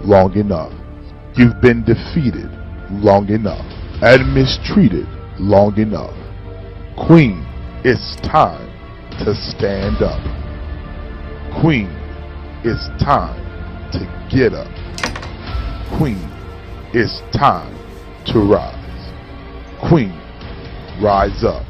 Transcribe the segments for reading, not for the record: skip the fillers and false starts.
long enough. You've been defeated long enough and mistreated long enough. Queen, it's time to stand up. Queen, it's time to get up. Queen, it's time to rise. Queen, rise up.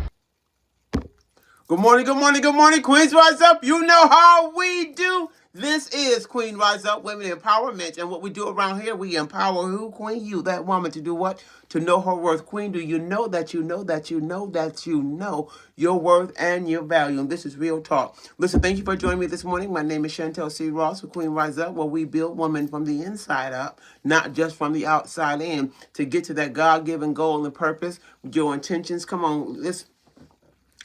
Good morning, good morning, good morning, Queens Rise Up. You know how we do. This is Queen Rise Up Women Empowerment. And what we do around here, we empower who? Queen, you, that woman, to do what? To know her worth. Queen, do you know that you know that you know that you know your worth and your value? And this is real talk. Listen, thank you for joining me this morning. My name is Chantel C. Ross with Queen Rise Up, where we build women from the inside up, not just from the outside in, to get to that God-given goal and purpose. Your intentions, come on, let's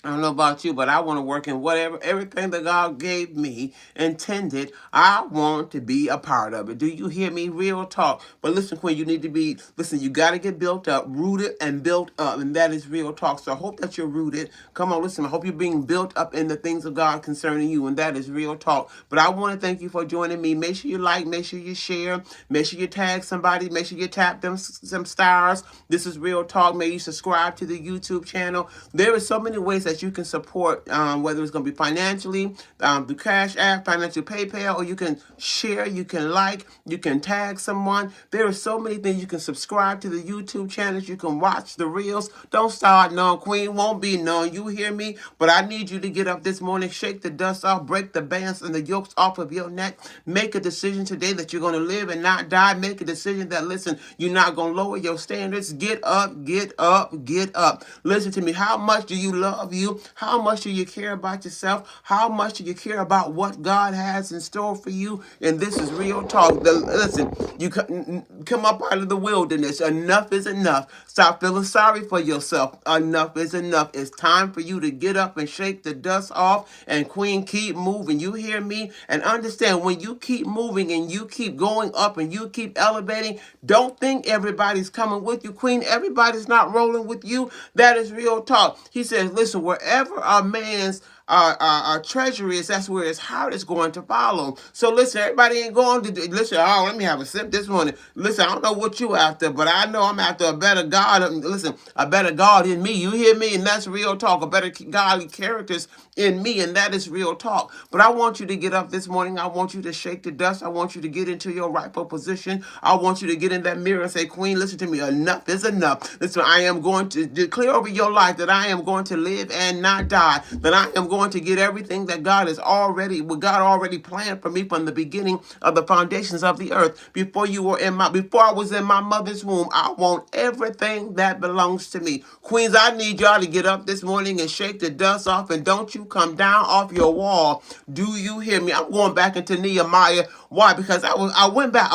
I don't know about you, but I want to work in everything that God gave me, intended. I want to be a part of it. Do you hear me? Real talk. But listen, Queen, you got to get built up, rooted and built up. And that is real talk. So I hope that you're rooted. Come on, listen, I hope you're being built up in the things of God concerning you. And that is real talk. But I want to thank you for joining me. Make sure you like, make sure you share, make sure you tag somebody, make sure you tap them some stars. This is real talk. May you subscribe to the YouTube channel. There are so many ways that you can support, whether it's going to be financially, through Cash App, financial PayPal, or you can share, you can like, you can tag someone. There are so many things. You can subscribe to the YouTube channels. You can watch the reels. Don't start none. Queen won't be none. You hear me? But I need you to get up this morning, shake the dust off, break the bands and the yokes off of your neck. Make a decision today that you're going to live and not die. Make a decision that, listen, you're not going to lower your standards. Get up, get up, get up. Listen to me. How much do you love you? How much do you care about yourself? How much do you care about what God has in store for you? And this is real talk. Listen, you come up out of the wilderness. Enough is enough. Stop feeling sorry for yourself. Enough is enough. It's time for you to get up and shake the dust off. And Queen, keep moving. You hear me? And understand, when you keep moving and you keep going up and you keep elevating, don't think everybody's coming with you, Queen. Everybody's not rolling with you. That is real talk. He says, listen, wherever a man's our treasure is, that's where his heart is going to follow. So listen, everybody ain't going to listen. Oh, let me have a sip this morning. Listen, I don't know what you after, but I know I'm after a better God. Listen, a better God in me. You hear me? And that's real talk. A better godly characters in me, and that is real talk. But I want you to get up this morning. I want you to shake the dust. I want you to get into your rightful position. I want you to get in that mirror and say, Queen, listen to me. Enough is enough. Listen, I am going to declare over your life that I am going to live and not die. That I am going to get everything that what God already planned for me from the beginning of the foundations of the earth. Before I was in my mother's womb, I want everything that belongs to me. Queens, I need y'all to get up this morning and shake the dust off, and don't you come down off your wall. Do you hear me? I'm going back into Nehemiah. Why? Because I went back.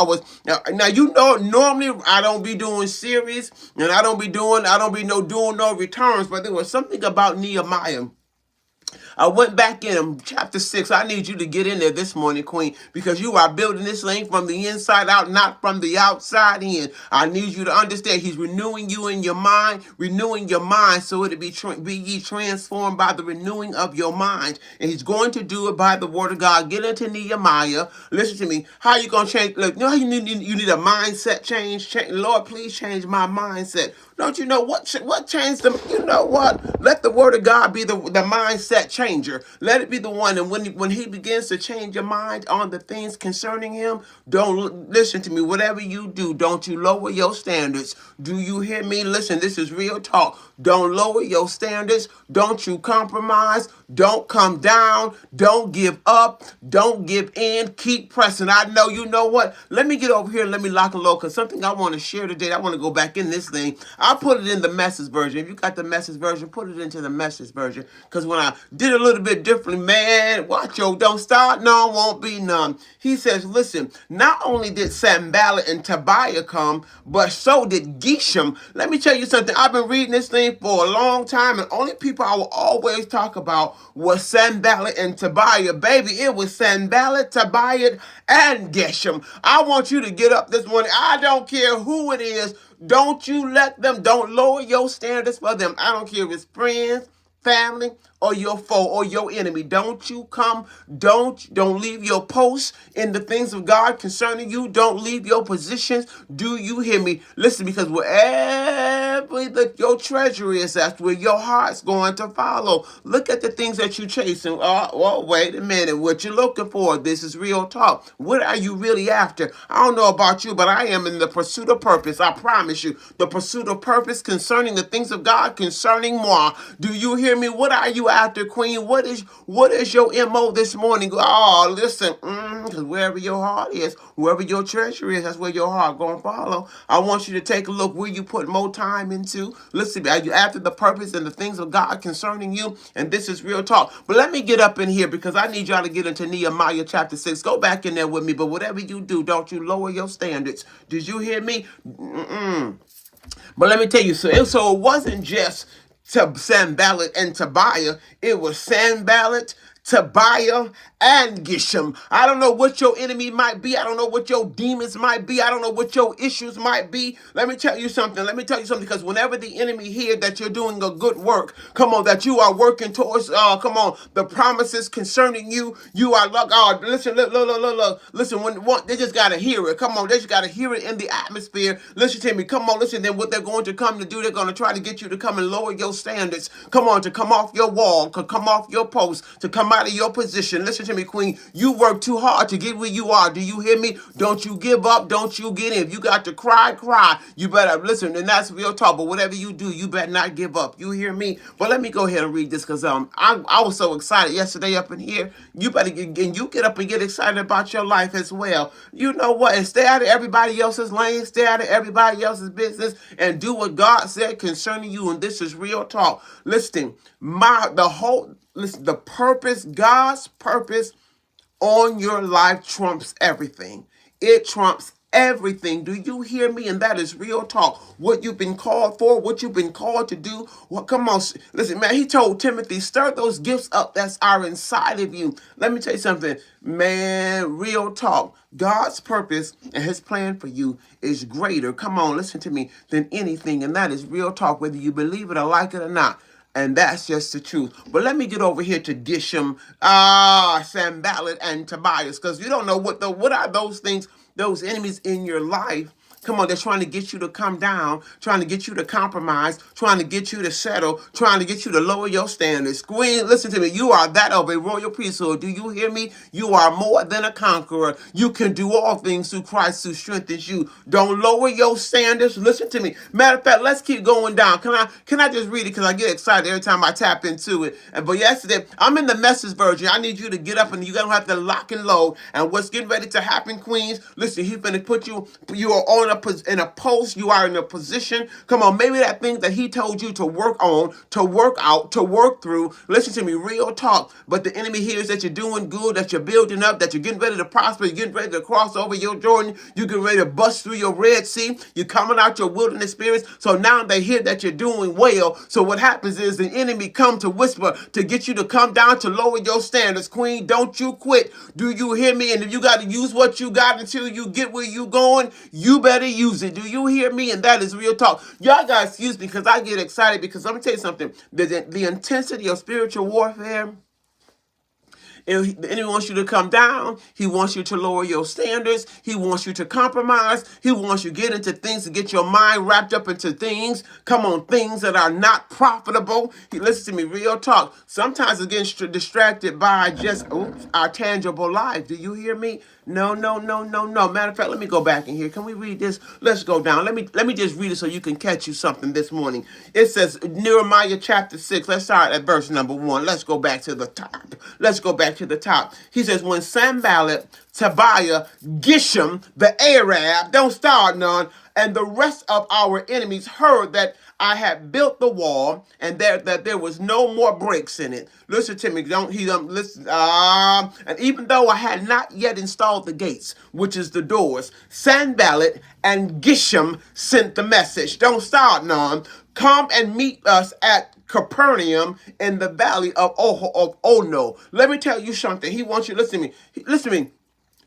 Now you know, normally I don't be doing series and I don't be doing no returns, but there was something about Nehemiah. I went back in chapter 6. I need you to get in there this morning, Queen, because you are building this thing from the inside out, not from the outside in. I need you to understand he's renewing you in your mind, so it'll be ye transformed by the renewing of your mind. And he's going to do it by the word of God. Get into Nehemiah. Listen to me. How you going to change? Look, you know how you need a mindset change? Lord, please change my mindset. Don't you know what changed them? You know what? Let the word of God be the mindset changer. Let it be the one. And when he begins to change your mind on the things concerning him, don't listen to me. Whatever you do, don't you lower your standards. Do you hear me? Listen, this is real talk. Don't lower your standards. Don't you compromise. Don't come down. Don't give up. Don't give in. Keep pressing. I know you know what. Let me get over here and let me lock and load, because something I want to share today. I want to go back in this thing. I put it in the Message version. If you got the Message version, put it into the Message version. Because when I did a little bit differently, man, watch yo, don't start, no, won't be none. He says, listen, not only did Sanballat and Tobiah come, but so did Geshem. Let me tell you something. I've been reading this thing for a long time, and only people I will always talk about was Sanballat and Tobiah. Baby, it was Sanballat, Tobiah, and Geshem. I want you to get up this morning. I don't care who it is. Don't lower your standards for them. I don't care if it's friends, family, or your foe or your enemy. Don't you come, don't leave your posts in the things of God concerning you. Don't leave your positions. Do you hear me? Listen, because wherever your treasure is, that's where your heart's going to follow. Look at the things that you're chasing. Oh, well, wait a minute. What you're looking for? This is real talk. What are you really after? I don't know about you, but I am in the pursuit of purpose. I promise you. The pursuit of purpose concerning the things of God, concerning moi. Do you hear me? What are you after, Queen? What is your MO this morning? Oh, listen, because wherever your heart is, wherever your treasure is, that's where your heart gonna follow. I want you to take a look where you put more time into. Listen, are you after the purpose and the things of God concerning you? And this is real talk. But let me get up in here because I need y'all to get into Nehemiah chapter 6. Go back in there with me. But whatever you do, don't you lower your standards. Did you hear me? But let me tell you, so it wasn't just to Sanballat and Tobiah. It was Sanballat, Tobiah, and Geshem. I don't know what your enemy might be. I don't know what your demons might be. I don't know what your issues might be. Let me tell you something. Because whenever the enemy hears that you're doing a good work, come on, that you are working towards, come on, the promises concerning you, you are like, oh, listen, look. Listen, they just got to hear it. Come on, they just got to hear it in the atmosphere. Listen to me. Come on, listen. Then what they're going to come to do, they're going to try to get you to come and lower your standards. Come on, to come off your wall, to come off your post, to come out of your position. Listen to me, Queen. You work too hard to get where you are. Do you hear me? Don't you give up. Don't you get in. If you got to cry, cry. You better listen, and that's real talk. But whatever you do, you better not give up. You hear me? But let me go ahead and read this because I was so excited yesterday up in here. You better get up and get excited about your life as well. You know what? And stay out of everybody else's lane. Stay out of everybody else's business, and do what God said concerning you. And this is real talk. Listen, the purpose, God's purpose on your life trumps everything. It trumps everything. Do you hear me? And that is real talk. What you've been called for, what you've been called to do. Well, come on. Listen, man, he told Timothy, stir those gifts up that are inside of you. Let me tell you something, man, real talk. God's purpose and his plan for you is greater. Come on, listen to me, than anything. And that is real talk, whether you believe it or like it or not. And that's just the truth. But let me get over here to Geshem, Sanballat, and Tobias, because you don't know what are those things, those enemies in your life. Come on, they're trying to get you to come down, trying to get you to compromise, trying to get you to settle, trying to get you to lower your standards. Queen, listen to me. You are that of a royal priesthood. Do you hear me? You are more than a conqueror. You can do all things through Christ who strengthens you. Don't lower your standards. Listen to me. Matter of fact, let's keep going down. Can I just read it? Because I get excited every time I tap into it. But yesterday, I'm in the Message version. I need you to get up and you don't have to lock and load. And what's getting ready to happen, Queens? Listen, he's going to put you are on in a post, you are in a position. Come on, maybe that thing that he told you to work on, to work out, to work through. Listen to me, real talk. But the enemy hears that you're doing good, that you're building up, that you're getting ready to prosper, you're getting ready to cross over your Jordan, you're getting ready to bust through your Red Sea, you're coming out your wilderness spirits. So now they hear that you're doing well. So what happens is the enemy come to whisper to get you to come down, to lower your standards. Queen, don't you quit. Do you hear me? And if you got to use what you got until you get where you going, you better use it. Do you hear me? And that is real talk. Y'all got to excuse me because I get excited because let me tell you something. The intensity of spiritual warfare, if the enemy wants you to come down, he wants you to lower your standards, he wants you to compromise, he wants you to get into things, to get your mind wrapped up into things, come on, things that are not profitable. Listen to me, real talk. Sometimes it gets distracted by just our tangible life. Do you hear me? No. Matter of fact, let me go back in here. Can we read this? Let's go down. Let me just read it so you can catch you something this morning. It says Nehemiah chapter 6. Let's start at verse number 1. Let's go back to the top. He says, when Sanballat, Tobiah, Geshem, the Arab, don't start none, and the rest of our enemies heard that I had built the wall and that there was no more breaks in it. Listen to me. Listen. And even though I had not yet installed the gates, which is the doors, Sanballat and Geshem sent the message. Don't start none. Come and meet us at Capernaum in the valley of Ono. Let me tell you something. He wants you, listen to me.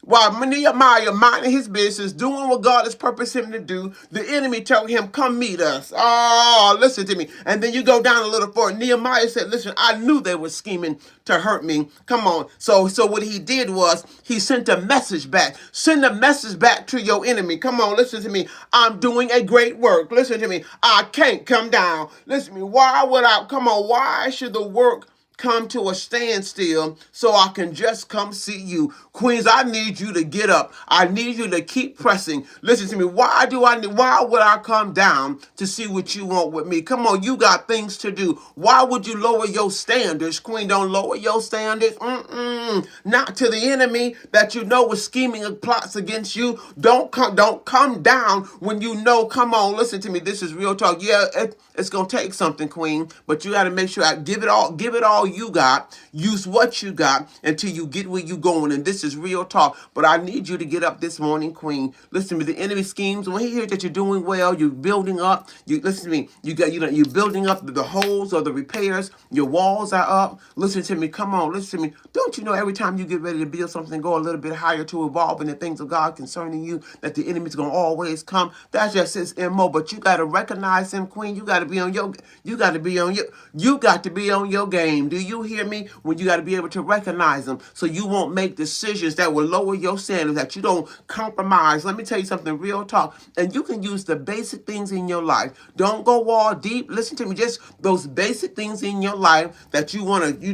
While Nehemiah minding his business, doing what God has purposed him to do, the enemy told him, come meet us. Oh, listen to me. And then you go down a little further. Nehemiah said, listen, I knew they were scheming to hurt me. Come on. So what he did was he sent a message back. Send a message back to your enemy. Come on, listen to me. I'm doing a great work. Listen to me. I can't come down. Listen to me. Why should the work come to a standstill so I can just come see you? Queens, I need you to get up. I need you to keep pressing. Listen to me. Why would I come down to see what you want with me? Come on, you got things to do. Why would you lower your standards? Queen, don't lower your standards. Not to the enemy that you know is scheming and plots against you. Don't come down when you know. Come on, listen to me. This is real talk. Yeah, it's gonna take something, Queen, but you got to make sure I give it all you got. Use what you got until you get where you going. And this is real talk. But I need you to get up this morning, Queen. Listen to me. The enemy schemes. When he hears that you're doing well, you're building up. You listen to me. You're building up the holes or the repairs. Your walls are up. Listen to me. Come on, listen to me. Don't you know every time you get ready to build something, go a little bit higher to evolve in the things of God concerning you, that the enemy's gonna always come. That's just his MO. But you gotta recognize him, Queen. You gotta be on your game. Do you hear me? When you gotta be able to recognize them so you won't make decisions that will lower your standards, that you don't compromise. Let me tell you something, real talk. And you can use the basic things in your life. Don't go all deep. Listen to me. Just those basic things in your life that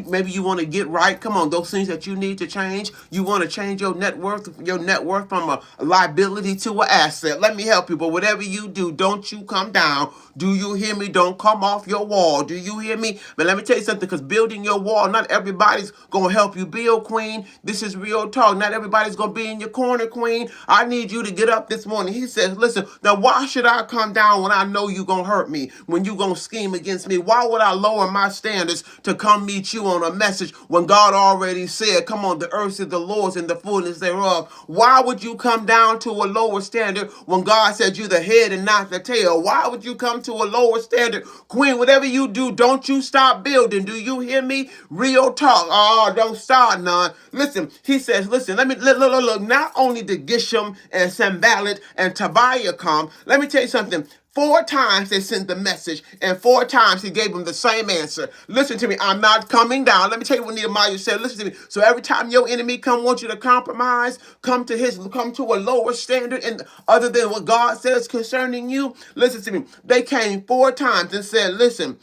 maybe you want to get right. Come on, those things that you need to change. You want to change your net worth from a liability to an asset. Let me help you. But whatever you do, don't you come down. Do you hear me? Don't come off your wall. Do you hear me? But let me tell you something, because building your wall, not everybody's going to help you build, Queen. This is real talk. Not everybody's going to be in your corner, Queen. I need you to get up this morning. He says, listen, now why should I come down when I know you're going to hurt me, when you're going to scheme against me? Why would I lower my standards to come meet you on a message when God already said, come on, the earth is the Lord's and the fullness thereof? Why would you come down to a lower standard when God said you're the head and not the tail? Why would you come to a lower standard? Queen, whatever you do, don't you stop building. Do you hear me? Real talk. Oh, don't start none. Listen, he says, listen, look. Not only did Geshem and Sanballat and Tobiah come, let me tell you something. 4 times they sent the message, and 4 times he gave them the same answer. Listen to me, I'm not coming down. Let me tell you what Nehemiah said. Listen to me. So every time your enemy wants you to compromise, come to a lower standard and other than what God says concerning you. Listen to me. They came 4 times and said, listen,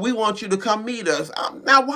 we want you to come meet us. Now,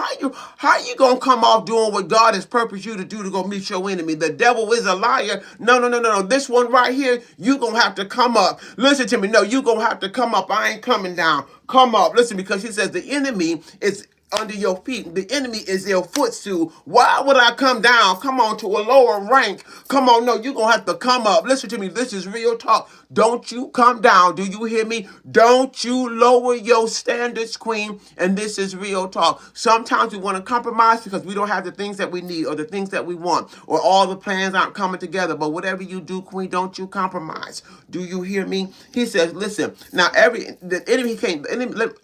how you gonna come off doing what God has purposed you to do to go meet your enemy? The devil is a liar. No. This one right here, you gonna have to come up. Listen to me. No, you gonna have to come up. I ain't coming down. Come up. Listen, because he says the enemy is under your feet. The enemy is your footstool. Why would I come down? Come on, to a lower rank. Come on, no, you're going to have to come up. Listen to me. This is real talk. Don't you come down. Do you hear me? Don't you lower your standards, Queen. And this is real talk. Sometimes we want to compromise because we don't have the things that we need or the things that we want or all the plans aren't coming together. But whatever you do, Queen, don't you compromise. Do you hear me? He says, listen, now the enemy can't,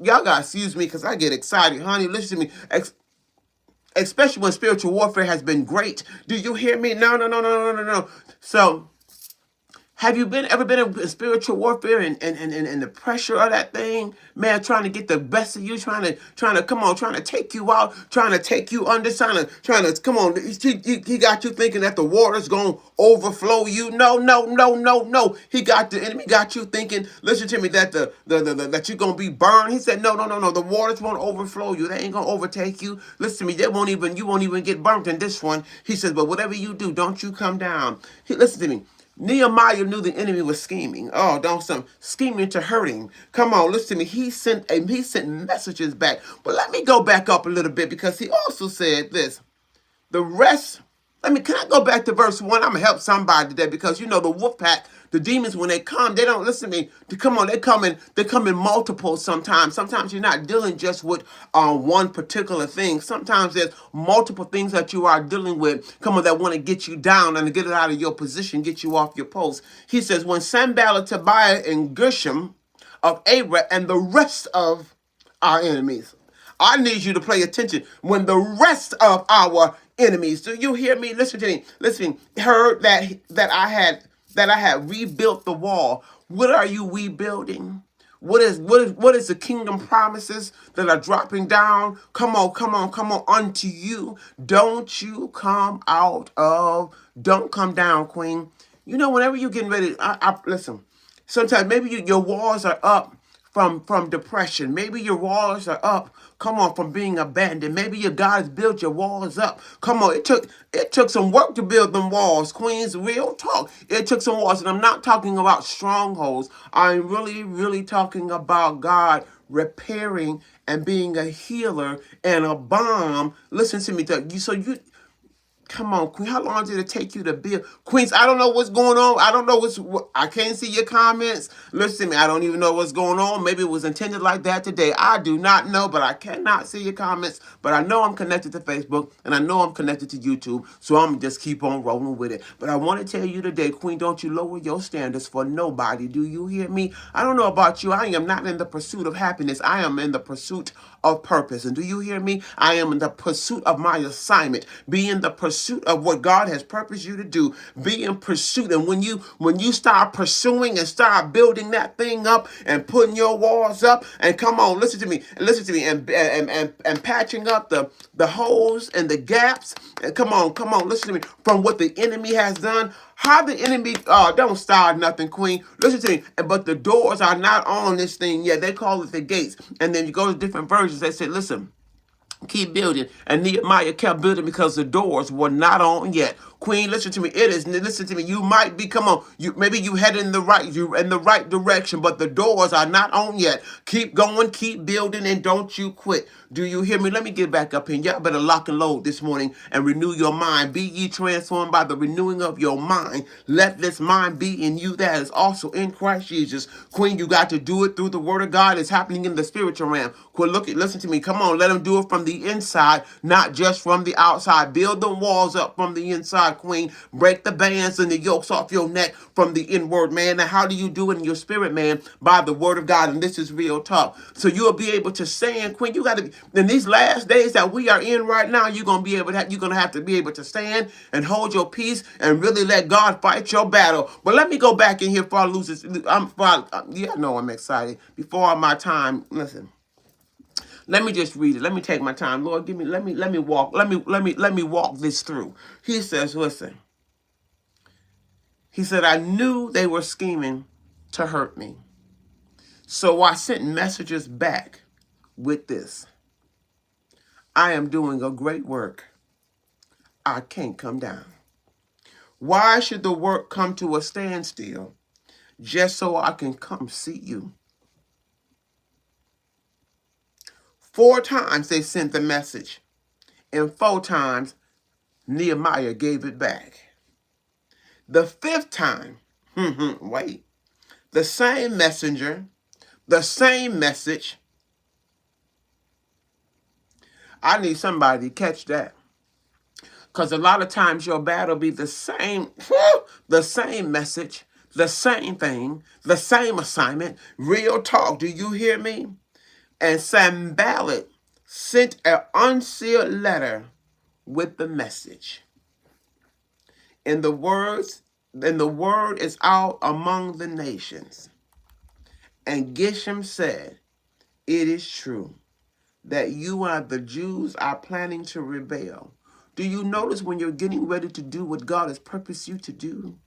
y'all got to excuse me because I get excited, honey. Listen to me. Especially when spiritual warfare has been great. Do you hear me? No. So, have you ever been in spiritual warfare and the pressure of that thing, man, trying to get the best of you, trying to take you out, trying to take you under, trying to come on. He got you thinking that the water's gonna overflow you. No. The enemy got you thinking. Listen to me, that that you're gonna be burned. He said, no. The waters won't overflow you. They ain't gonna overtake you. Listen to me, you won't even get burnt in this one. He says, but whatever you do, don't you come down. Listen to me. Nehemiah knew the enemy was scheming. Oh, scheming to hurt him. Come on, listen to me. He sent messages back. But let me go back up a little bit because he also said this. The rest. Can I go back to verse 1? I'm gonna help somebody today because the wolf pack, the demons, when they come, they don't listen to me. They come in multiples sometimes. Sometimes you're not dealing just with one particular thing. Sometimes there's multiple things that you are dealing with. Come on, that want to get you down and get it out of your position, get you off your post. He says, when Sanballat, Tobiah, and Geshem of Arad and the rest of our enemies. I need you to pay attention. When the rest of our enemies. Do you hear me? Listen to me. Listen. Heard that I had rebuilt the wall. What are you rebuilding? What is the kingdom promises that are dropping down? Come on, come on, come on unto you. Don't you come out of, don't come down, Queen. You know, whenever you're getting ready, I listen. Sometimes maybe your walls are up from depression. Maybe your walls are up. Come on, from being abandoned. Maybe your God has built your walls up. Come on, it took some work to build them walls. Queens, real talk. It took some walls, and I'm not talking about strongholds. I'm really, really talking about God repairing and being a healer and a balm. Listen to me, so you. Come on, Queen. How long did it take you to build? Queens, I don't know what's going on. I don't know I can't see your comments. Listen to me. I don't even know what's going on. Maybe it was intended like that today. I do not know, but I cannot see your comments. But I know I'm connected to Facebook, and I know I'm connected to YouTube. So I'm just keep on rolling with it. But I want to tell you today, Queen, don't you lower your standards for nobody. Do you hear me? I don't know about you. I am not in the pursuit of happiness. I am in the pursuit of purpose. And do you hear me? I am in the pursuit of my assignment. Be in the pursuit of what God has purposed you to do. Be in pursuit. And when you start pursuing and start building that thing up and putting your walls up, and come on, listen to me, and patching up the holes and the gaps. And come on, listen to me. From what the enemy has done, how the enemy, don't start nothing, Queen. Listen to me. But the doors are not on this thing yet. They call it the gates. And then you go to different versions. They say, listen, keep building. And Nehemiah kept building because the doors were not on yet. Queen, listen to me. Listen to me. You might be, come on, maybe you head in the right direction, but the doors are not on yet. Keep going, keep building, and don't you quit. Do you hear me? Let me get back up here. Y'all better lock and load this morning and renew your mind. Be ye transformed by the renewing of your mind. Let this mind be in you that is also in Christ Jesus. Queen, you got to do it through the word of God. It's happening in the spiritual realm. Listen to me. Come on, let them do it from the inside, not just from the outside. Build the walls up from the inside, Queen. Break the bands and the yokes off your neck from the inward, man. Now, how do you do it in your spirit, man? By the word of God, and this is real talk. So you'll be able to stand, Queen. You got to, in these last days that we are in right now, you're gonna have to be able to stand and hold your peace and really let God fight your battle. But let me go back in here before I lose this. I'm excited. Before my time, listen. Let me just read it. Let me take my time. Lord, let me walk this through. He says, listen. He said, I knew they were scheming to hurt me. So I sent messages back with this. I am doing a great work. I can't come down. Why should the work come to a standstill just so I can come see you? 4 times they sent the message, and 4 times Nehemiah gave it back. The 5th time, wait, the same messenger, the same message. I need somebody to catch that. Because a lot of times your battle be the same message, the same thing, the same assignment. Real talk, do you hear me? And Sanballat sent an unsealed letter with the message. And the word is out among the nations. And Geshem said, it is true that you and the Jews are planning to rebel. Do you notice when you're getting ready to do what God has purposed you to do?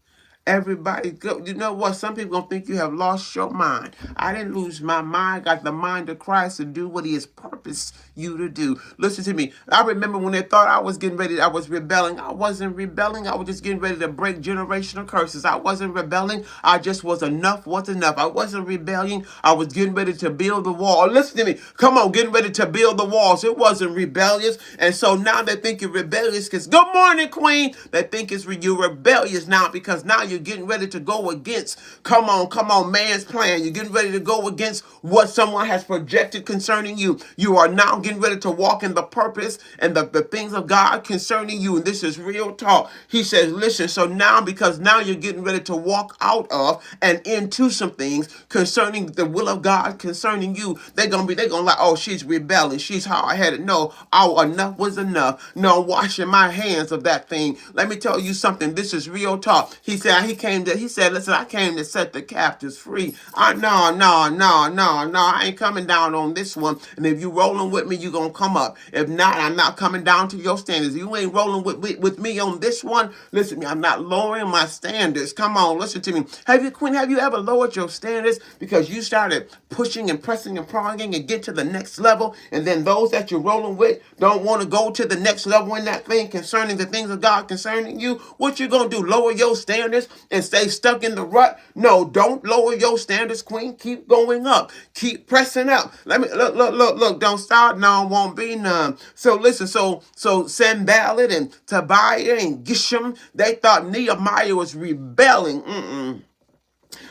Everybody go. You know what? Some people gonna think you have lost your mind. I didn't lose my mind. Got the mind of Christ to do what He has purposed you to do. Listen to me. I remember when they thought I was getting ready, I was rebelling. I wasn't rebelling. I was just getting ready to break generational curses. I wasn't rebelling. I just was enough was enough. I wasn't rebelling. I was getting ready to build the wall. Listen to me. Come on, getting ready to build the walls. It wasn't rebellious. And so now they think you're rebellious because, good morning, Queen. They think you're rebellious now because now you're you're getting ready to go against, come on, man's plan. You're getting ready to go against what someone has projected concerning you. You are now getting ready to walk in the purpose and the things of God concerning you. And this is real talk. He says, listen, so now, because now you're getting ready to walk out of and into some things concerning the will of God concerning you, they're gonna like, oh, she's rebelling, she's hard-headed. No, oh, enough was enough. No, I'm washing my hands of that thing. Let me tell you something. This is real talk. He said, listen, I came to set the captives free. No, I ain't coming down on this one. And if you rolling with me, you gonna come up. If not, I'm not coming down to your standards. If you ain't rolling with me on this one, listen to me, I'm not lowering my standards. Come on, listen to me. Queen, have you ever lowered your standards because you started pushing and pressing and prodding and get to the next level, and then those that you're rolling with don't want to go to the next level in that thing concerning the things of God concerning you? What you gonna do? Lower your standards and stay stuck in the rut? No, don't lower your standards, Queen. Keep going up. Keep pressing up. Let me look. Don't start. No, won't be none. So listen. So Sanballat and Tobiah and Geshem, they thought Nehemiah was rebelling.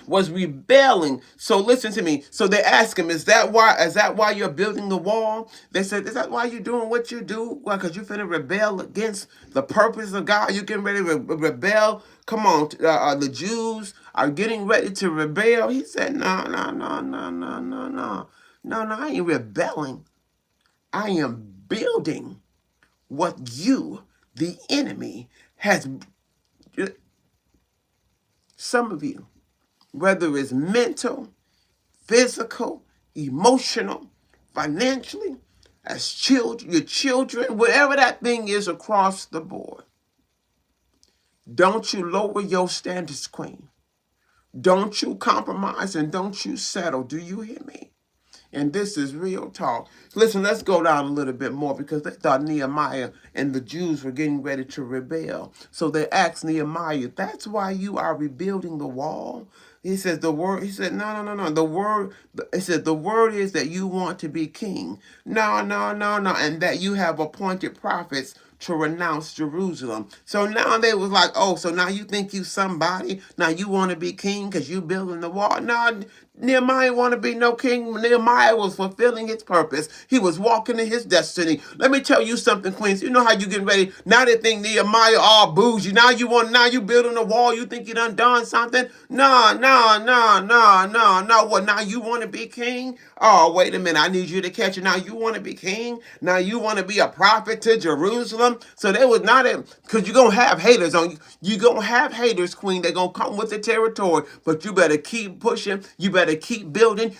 Was rebelling. So listen to me. So they ask him, is that why you're building the wall? They said, is that why you're doing what you do? Well, because you're finna rebel against the purpose of God. You getting ready to rebel. Come on, the Jews are getting ready to rebel. He said, no, I ain't rebelling. I am building what you, the enemy, has. Some of you, whether it's mental, physical, emotional, financially, as children, your children, whatever that thing is across the board. Don't you lower your standards, Queen. Don't you compromise and don't you settle. Do you hear me? And this is real talk. Listen, let's go down a little bit more, because they thought Nehemiah and the Jews were getting ready to rebel. So they asked Nehemiah, that's why you are rebuilding the wall? He said, he said, no. He said, the word is that you want to be king. No. And that you have appointed prophets to renounce Jerusalem. So now they was like, oh, so now you think you somebody? Now you want to be king because you building the wall? No, Nehemiah want to be no king. Nehemiah was fulfilling his purpose. He was walking in his destiny. Let me tell you something, Queens. You know how you getting ready? Now they think Nehemiah all bougie. Now you building a wall. You think you done something? No. What, now you want to be king? Oh, wait a minute. I need you to catch it. Now you want to be king? Now you want to be a prophet to Jerusalem? So they was not, because you're going to have haters on you. You're going to have haters, Queen. They're going to come with the territory. But you better keep pushing. You better keep building.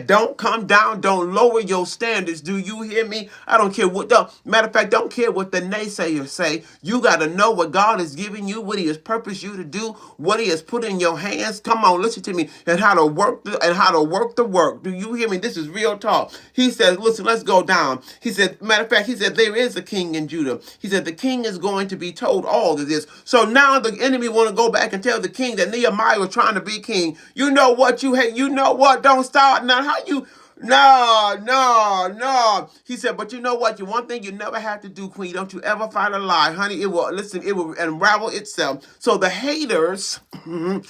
Don't come down. Don't lower your standards. Do you hear me? I don't care what matter of fact, don't care what the naysayers say. You got to know what God is giving you, what he has purposed you to do, what he has put in your hands. Come on, listen to me. And how to work the work. Do you hear me? This is real talk. He says, listen, let's go down. He said, matter of fact, he said, there is a king in Judah. He said, the king is going to be told all of this. So now the enemy want to go back and tell the king that Nehemiah was trying to be king. You know what you hate? You know what? Don't start now. How you? No. He said, but you know what? One thing you never have to do, Queen. Don't you ever find a lie, honey. It will unravel itself. So the haters, listen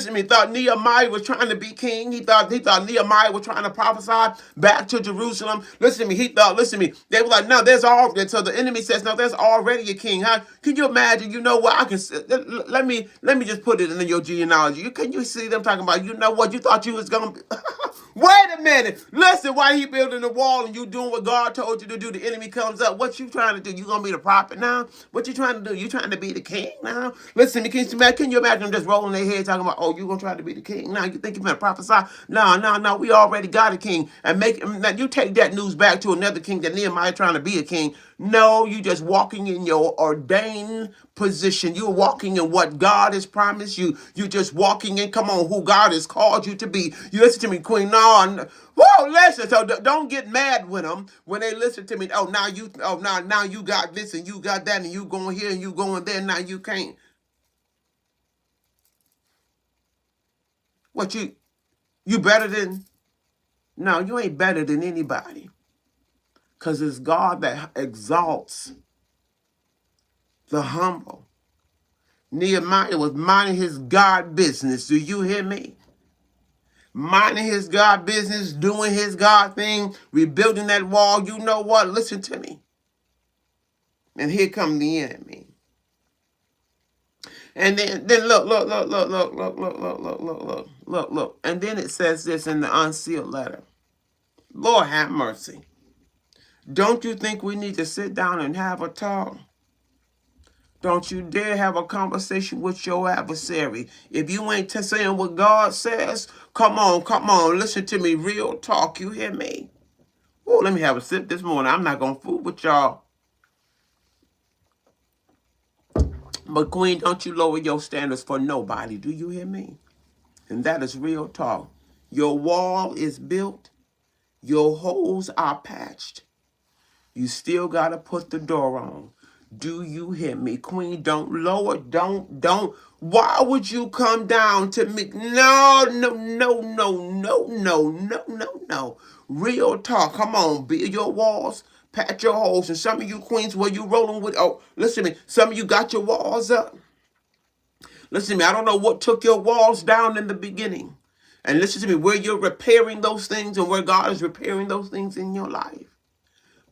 to me, thought Nehemiah was trying to be king. He thought Nehemiah was trying to prophesy back to Jerusalem. Listen to me. They were like, no, so the enemy says, no, there's already a king. Huh? Can you imagine? You know what? Let me just put it in your genealogy. Can you see them talking about, you know what? You thought you was going to be... Wait a minute. Listen, why he building the wall and you doing what God told you to do? The enemy comes up. What you trying to do? You gonna be the prophet now? What you trying to do? You trying to be the king now? Listen, can you imagine them just rolling their head talking about, oh, you gonna try to be the king now? You think you're gonna prophesy? No. We already got a king. And now you take that news back to another king that Nehemiah trying to be a king. No, you just walking in your ordained position. You're walking in what God has promised you. You're just walking in, come on, who God has called you to be. You listen to me, Queen. No. Whoa, listen. So don't get mad with them when they listen to me. Now you got this and you got that and you going here and you going there. Now you can't. What you better than? No, you ain't better than anybody. Because it's God that exalts the humble Nehemiah was minding his God business. Do you hear me? Minding his God business, doing his God thing, rebuilding that wall. You know what? Listen to me. And here come the enemy. And then look. And then it says this in the unsealed letter. Lord have mercy. Don't you think we need to sit down and have a talk? Don't you dare have a conversation with your adversary. If you ain't saying what God says, come on, listen to me. Real talk, you hear me? Oh, let me have a sip this morning. I'm not going to fool with y'all. But Queen, don't you lower your standards for nobody. Do you hear me? And that is real talk. Your wall is built. Your holes are patched. You still got to put the door on. Do you hear me? Queen, don't lower, don't. Why would you come down to me? No. Real talk. Come on, build your walls, patch your holes. And some of you queens, where you rolling with, oh, listen to me. Some of you got your walls up. Listen to me. I don't know what took your walls down in the beginning. And listen to me, where you're repairing those things and where God is repairing those things in your life.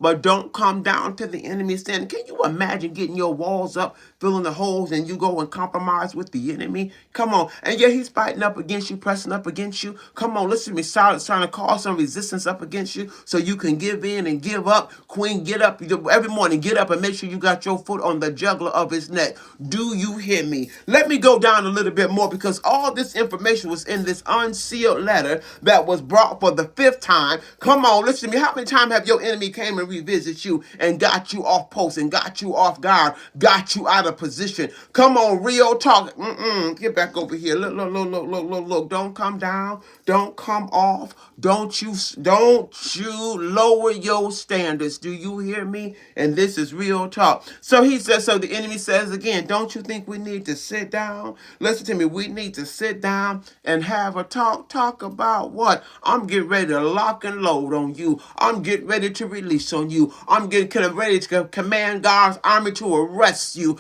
But don't come down to the enemy standing. Can you imagine getting your walls up, filling the holes, and you go and compromise with the enemy? Come on. And yeah, he's fighting up against you, pressing up against you. Come on, listen to me. Silence trying to cause some resistance up against you so you can give in and give up. Queen, get up every morning. Get up and make sure you got your foot on the jugular of his neck. Do you hear me? Let me go down a little bit more, because all this information was in this unsealed letter that was brought for the 5th time. Come on, listen to me. How many times have your enemy came and revisit you and got you off post and got you off guard, got you out of position? Come on, real talk. Get back over here. Look. Don't come down. Don't come off. Don't you lower your standards. Do you hear me? And this is real talk. So he says, so the enemy says again, don't you think we need to sit down? Listen to me. We need to sit down and have a talk. Talk about what? I'm getting ready to lock and load on you. I'm getting ready to release on you. I'm getting ready to command God's army to arrest you.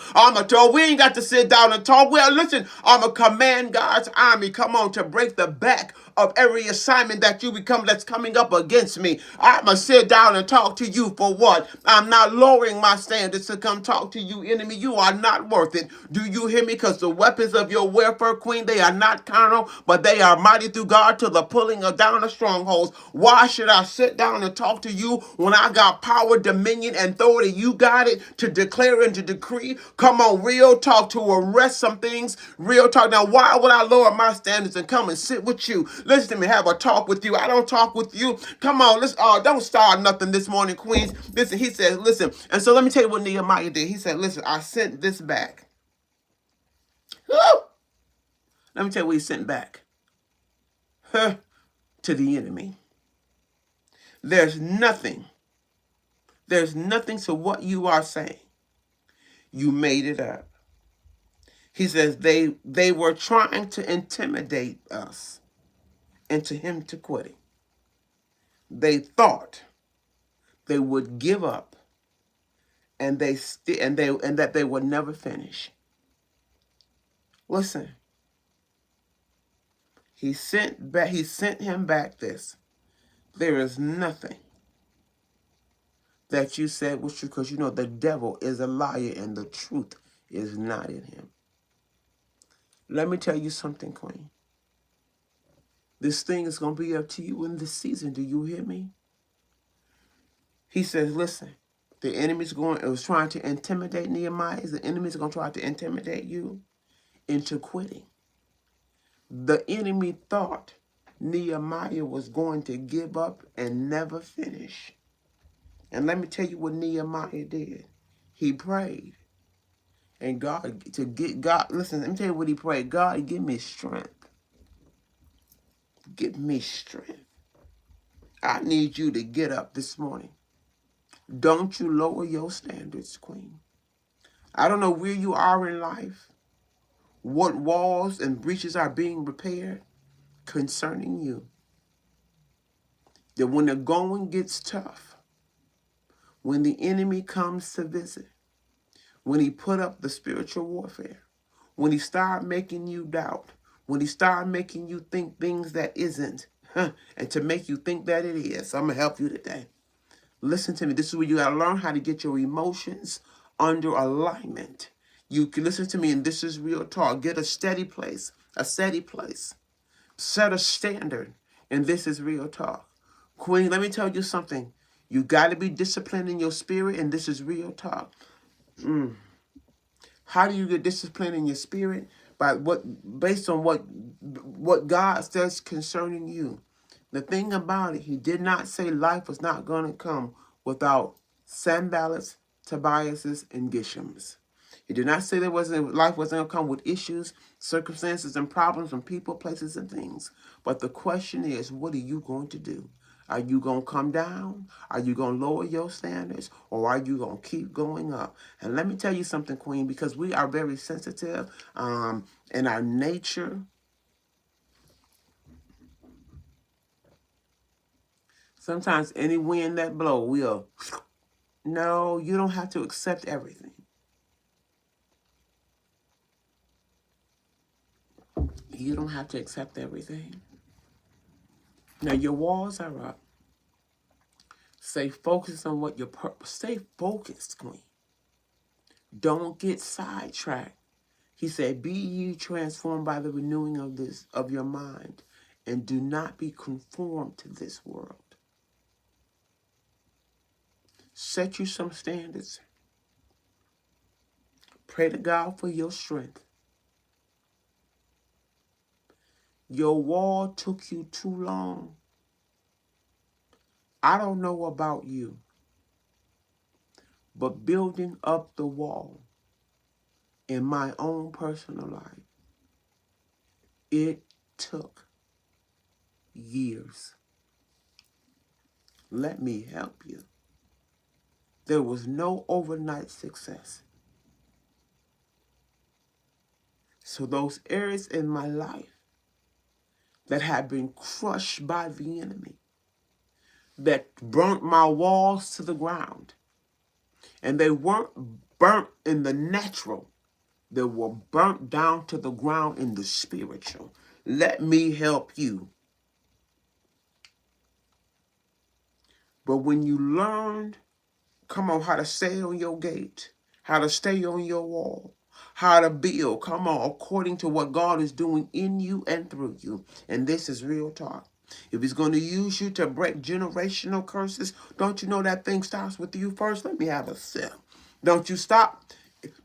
We ain't got to sit down and talk. Well, listen, I'm a command God's army. Come on, to break the back of every assignment that you become that's coming up against me. I'm going to sit down and talk to you for what? I'm not lowering my standards to come talk to you, enemy. You are not worth it. Do you hear me? Because the weapons of your warfare, Queen, they are not carnal, but they are mighty through God to the pulling of down of strongholds. Why should I sit down and talk to you when I got power, dominion, and authority? You got it to declare and to decree. Come on, real talk, to arrest some things. Real talk. Now, why would I lower my standards and come and sit with you? Listen to me, have a talk with you. I don't talk with you. Come on, listen. Don't start nothing this morning, Queens. Listen, he said, listen. And so let me tell you what Nehemiah did. He said, listen, I sent this back. Woo! Let me tell you what he sent back. To the enemy. There's nothing to what you are saying. You made it up. He says they were trying to intimidate us into him to quitting. They thought they would give up and that they would never finish. Listen. He sent him back this. There is nothing that you said was true, because you know the devil is a liar and the truth is not in him. Let me tell you something, Queen. This thing is going to be up to you in this season. Do you hear me? He says, listen, the enemy's trying to intimidate Nehemiah. The enemy's going to try to intimidate you into quitting. The enemy thought Nehemiah was going to give up and never finish. And let me tell you what Nehemiah did. He prayed. And listen, let me tell you what he prayed. God, give me strength. Give me strength. I need you to get up this morning. Don't you lower your standards, Queen. I don't know where you are in life, what walls and breaches are being repaired concerning you. That when the going gets tough, when the enemy comes to visit, when he put up the spiritual warfare, when he start making you doubt, when he start making you think things that isn't, and to make you think that it is. I'm going to help you today. Listen to me. This is where you got to learn how to get your emotions under alignment. You can listen to me, and this is real talk. Get a steady place, a steady place. Set a standard, and this is real talk. Queen, let me tell you something. You got to be disciplined in your spirit, and this is real talk. How do you get disciplined in your spirit? Based on what God says concerning you. The thing about it, he did not say life was not going to come without Sanballats, Tobiases, and Geshems. He did not say life wasn't going to come with issues, circumstances, and problems from people, places, and things. But the question is, what are you going to do? Are you going to come down? Are you going to lower your standards? Or are you going to keep going up? And let me tell you something, Queen, because we are very sensitive in our nature. Sometimes any wind that blow will. No, you don't have to accept everything. You don't have to accept everything. Now, your walls are up. Stay focused on what your purpose. Stay focused, Queen. Don't get sidetracked. He said, be ye transformed by the renewing of your mind, and do not be conformed to this world. Set you some standards. Pray to God for your strength. Your wall took you too long. I don't know about you, but building up the wall in my own personal life, it took years. Let me help you. There was no overnight success. So those areas in my life that had been crushed by the enemy, that burnt my walls to the ground, and they weren't burnt in the natural, they were burnt down to the ground in the spiritual. Let me help you. But when you learned, come on, how to stay on your gate, how to stay on your wall, how to build, come on, according to what God is doing in you and through you. And this is real talk. If he's going to use you to break generational curses, don't you know that thing starts with you first? Let me have a sip. Don't you stop.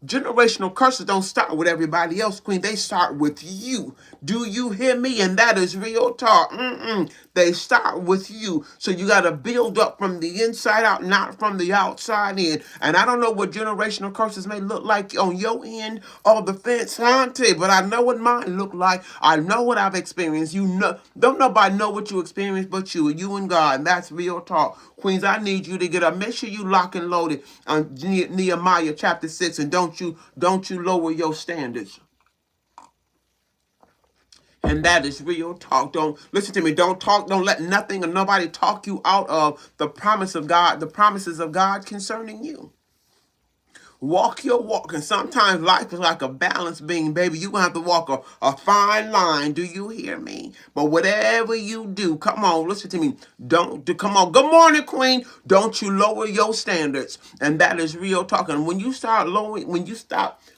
Generational curses don't start with everybody else, Queen. They start with you. Do you hear me? And that is real talk. They start with you. So you got to build up from the inside out, not from the outside in. And I don't know what generational curses may look like on your end of the fence, auntie, but I know what mine look like. I know what I've experienced. You know, don't nobody know what you experienced but you and God. And that's real talk. Queens, I need you to get up. Make sure you lock and loaded on Nehemiah chapter 6, and don't you lower your standards. And that is real talk. Don't listen to me. Don't let nothing or nobody talk you out of the promise of God, the promises of God concerning you. Walk your walk. And sometimes life is like a balance beam, baby. You're going to have to walk a fine line. Do you hear me? But whatever you do, come on, listen to me. Come on. Good morning, Queen. Don't you lower your standards. And that is real talk. And when you stop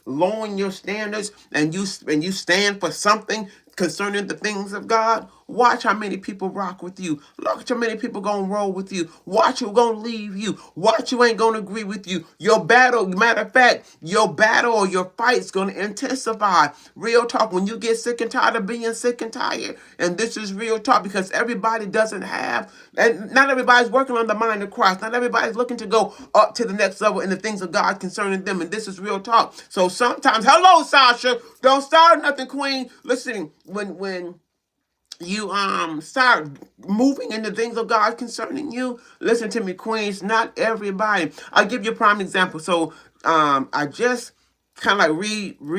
lowering your standards and you stand for something concerning the things of God, watch how many people rock with you. Look how many people gonna roll with you. Watch who gonna leave you. Watch who ain't gonna agree with you. Your battle, matter of fact, your battle or your fight's gonna intensify. Real talk. When you get sick and tired of being sick and tired, and this is real talk, because everybody doesn't have, and not everybody's working on the mind of Christ. Not everybody's looking to go up to the next level in the things of God concerning them, and this is real talk. So sometimes, hello, Sasha, don't start nothing, Queen. Listen, when you start moving into things of God concerning you, listen to me, Queens, not everybody. I'll give you a prime example. So I just kind of like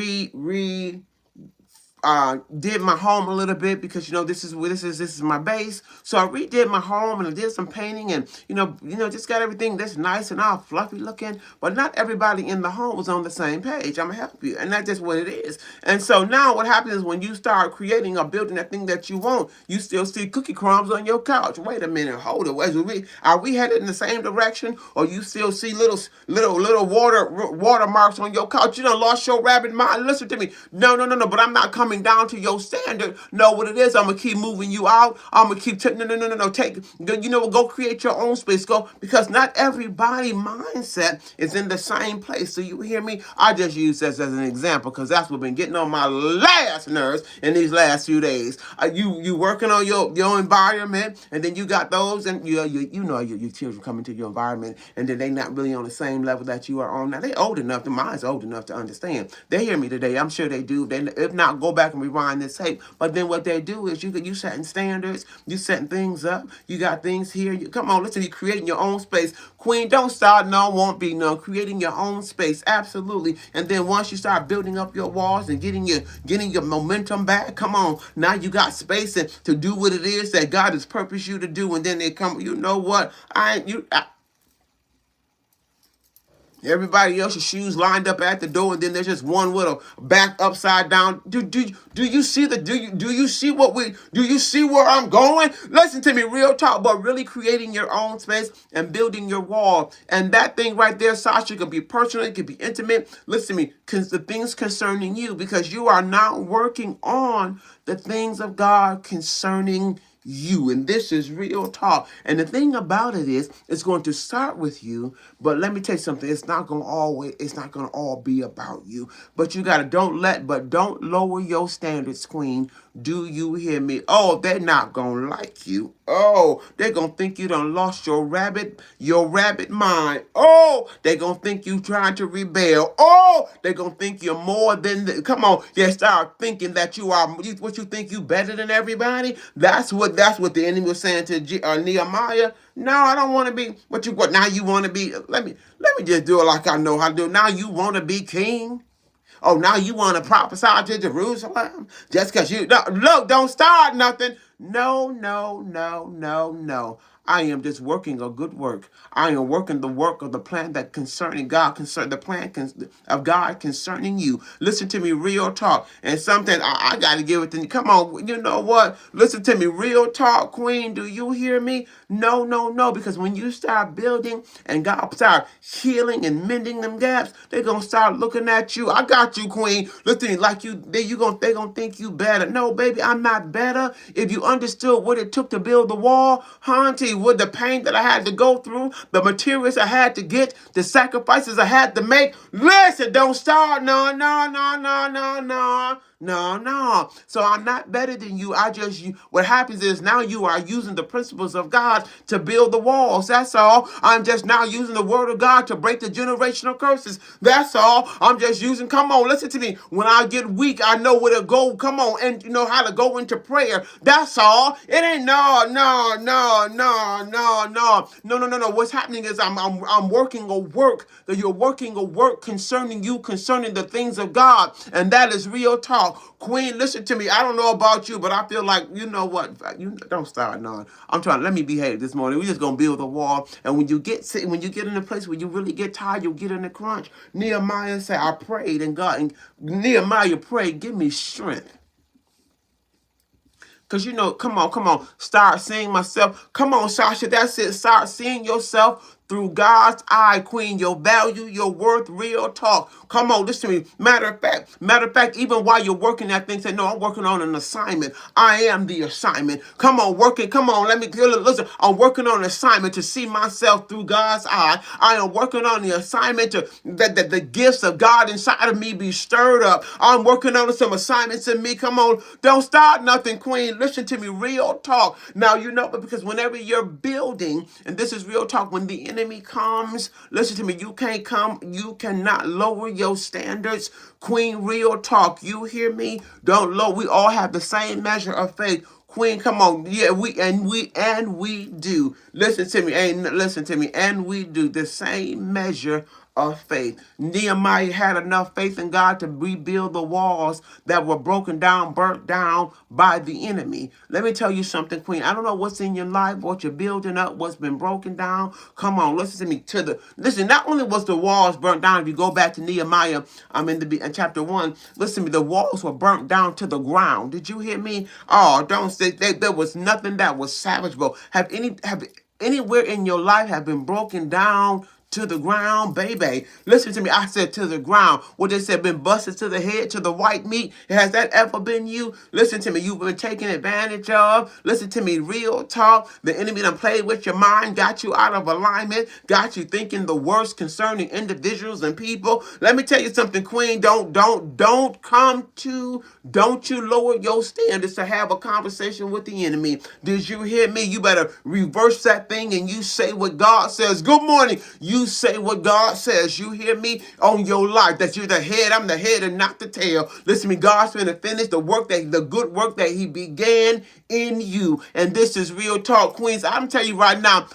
did my home a little bit because this is my base. So I redid my home and I did some painting and just got everything that's nice and all fluffy looking. But not everybody in the home was on the same page. I'm gonna help you, and that's just what it is. And so now what happens is when you start creating or building that thing that you want, you still see cookie crumbs on your couch. Wait a minute, hold it. Are we headed in the same direction, or you still see little watermarks on your couch? You done lost your rabbit mind. Listen to me. No. But I'm not coming down to your standard. No, what it is, I'm gonna keep moving you out. I'm gonna keep no. Take go create your own space. Go, because not everybody mindset is in the same place. So you hear me? I just use this as an example because that's what's been getting on my last nerves in these last few days. You working on your environment, and then you got those, and your children come into your environment, and then they not really on the same level that you are on. Now they old enough. The mind's old enough to understand. They hear me today. I'm sure they do. If not, go back and rewind this tape. But then what they do is you setting standards, you setting things up. You got things here. Come on, listen. You creating your own space. Queen, don't start. No, won't be no. Creating your own space, absolutely. And then once you start building up your walls and getting your momentum back, come on. Now you got space to do what it is that God has purposed you to do. And then they come. You know what? Everybody else's shoes lined up at the door, and then there's just one with a back upside down. Do you see do you see where I'm going? Listen to me, real talk, but really creating your own space and building your wall. And that thing right there, Sasha, could be personal, it could be intimate. Listen to me, because the things concerning you, because you are not working on the things of God concerning you. And this is real talk. And the thing about it is, it's going to start with you, but let me tell you something, it's not going to all be about you. But you got to don't lower your standards, Queen. Do you hear me? Oh, they're not going to like you. Oh, they're going to think you done lost your rabbit mind. Oh, they're going to think you trying to rebel. Oh, they're going to think you're more than, come on, they start thinking that you think you better than everybody. That's what the enemy was saying to Nehemiah. No, I don't want to be what now you want to be. Let me just do it like I know how to do it. Now you want to be king. Oh, now you want to prophesy to Jerusalem just because look, don't start nothing. No. I am just working a good work. I am working the work of the plan that concerning God, the plan of God concerning you. Listen to me, real talk. And something I got to give it to you. Come on, you know what? Listen to me, real talk, Queen. Do you hear me? No. Because when you start building and God start healing and mending them gaps, they're gonna start looking at you. I got you, Queen. Listen to me, like they're gonna think you better. No, baby, I'm not better. If you understood what it took to build the wall, Auntie, with the pain that I had to go through, the materials I had to get, the sacrifices I had to make. Listen, don't start. No. So I'm not better than you. What happens is now you are using the principles of God to build the walls. That's all. I'm just now using the word of God to break the generational curses. That's all. I'm just using, come on, listen to me. When I get weak, I know where to go. Come on, and you know how to go into prayer. That's all. It ain't no. What's happening is I'm working a work. That you're working a work concerning you, concerning the things of God. And that is real talk. Queen, listen to me. I don't know about you, but I feel like, you know what? You don't start none. Let me behave this morning. We're just gonna build a wall. And when you get in a place where you really get tired, you'll get in a crunch. Nehemiah said, I prayed, and Nehemiah prayed, give me strength. Because, come on. Start seeing myself. Come on, Sasha. That's it. Start seeing yourself through God's eye, Queen. Your value, your worth, real talk. Come on, listen to me. Matter of fact, even while you're working that thing, say, no, I'm working on an assignment. I am the assignment. Come on, let me listen. I'm working on an assignment to see myself through God's eye. I am working on the assignment that the gifts of God inside of me be stirred up. I'm working on some assignments in me. Come on, don't start nothing, Queen. Listen to me, real talk. Now, because whenever you're building, and this is real talk, when the enemy comes, listen to me, you cannot lower your standards. Queen, real talk. You hear me? Don't lower. We all have the same measure of faith. Queen, come on. Yeah, we do. Listen to me. And we do the same measure of faith. Nehemiah had enough faith in God to rebuild the walls that were broken down, burnt down by the enemy. Let me tell you something, Queen. I don't know what's in your life, what you're building up, what's been broken down. Come on, listen to me. Listen. Not only was the walls burnt down, if you go back to Nehemiah, in chapter 1. Listen to me. The walls were burnt down to the ground. Did you hear me? Oh, don't say there was nothing that was salvageable. Have anywhere in your life have been broken down to the ground, baby? Listen to me. I said to the ground. What they said, been busted to the head, to the white meat. Has that ever been you? Listen to me. You've been taken advantage of. Listen to me. Real talk. The enemy done played with your mind, got you out of alignment, got you thinking the worst concerning individuals and people. Let me tell you something, Queen. Don't you lower your standards to have a conversation with the enemy. Did you hear me? You better reverse that thing and you say what God says. Good morning. You say what God says. You hear me? On your life, that you're the head. I'm the head and not the tail. Listen to me. God's going to finish the good work that He began in you. And this is real talk, Queens. I'm telling you right now,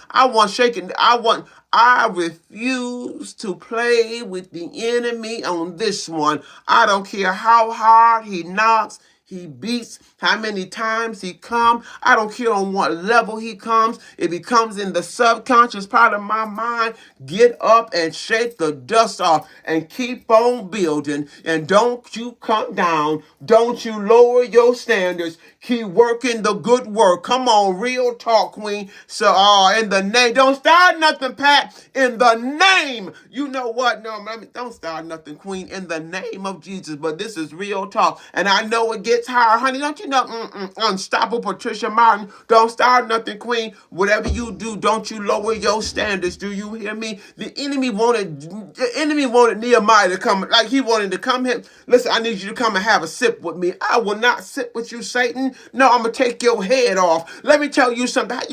I refuse to play with the enemy on this one. I don't care how hard he knocks, he beats, how many times he comes. I don't care on what level he comes. If he comes in the subconscious part of my mind, get up and shake the dust off and keep on building. And don't you come down. Don't you lower your standards. Keep working the good work. Come on, real talk, Queen. So, in the name, don't start nothing, Pat. In the name, you know what? No, don't start nothing, Queen. In the name of Jesus. But this is real talk, and I know it gets hard, honey. Don't you know? Unstoppable Patricia Martin. Don't start nothing, Queen. Whatever you do, don't you lower your standards. Do you hear me? The enemy wanted Nehemiah to come, like he wanted to come here. Listen, I need you to come and have a sip with me. I will not sit with you, Satan. No, I'm gonna take your head off. Let me tell you something. How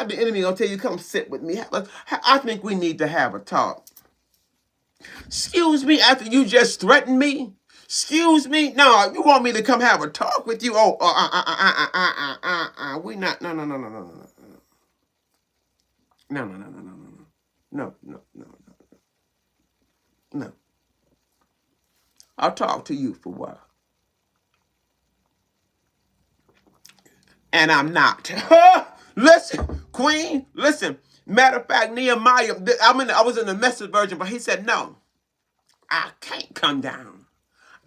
the enemy gonna tell you come sit with me? I think we need to have a talk. Excuse me, after you just threatened me? Excuse me? No, you want me to come have a talk with you? Oh, we not. No. No. I'll talk to you for a while. And I'm not. Listen, Queen, listen. Matter of fact, Nehemiah, I was in the Message version, but he said, no, I can't come down.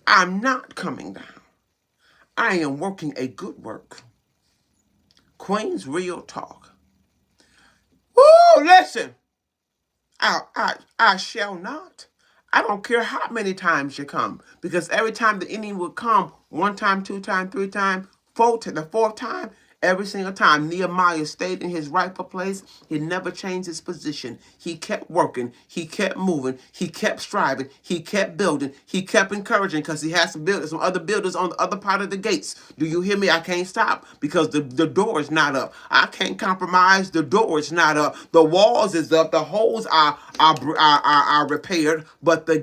I'm not coming down. I am working a good work. Queen's real talk. Woo, listen. I shall not. I don't care how many times you come, because every time the enemy would come, 1 time, 2 times, 3 times, the 4th time, every single time, Nehemiah stayed in his rightful place. He never changed his position. He kept working. He kept moving. He kept striving. He kept building. He kept encouraging, because he has some other builders on the other part of the gates. Do you hear me? I can't stop, because the door is not up. I can't compromise. The door is not up. The walls is up. The holes are repaired, but the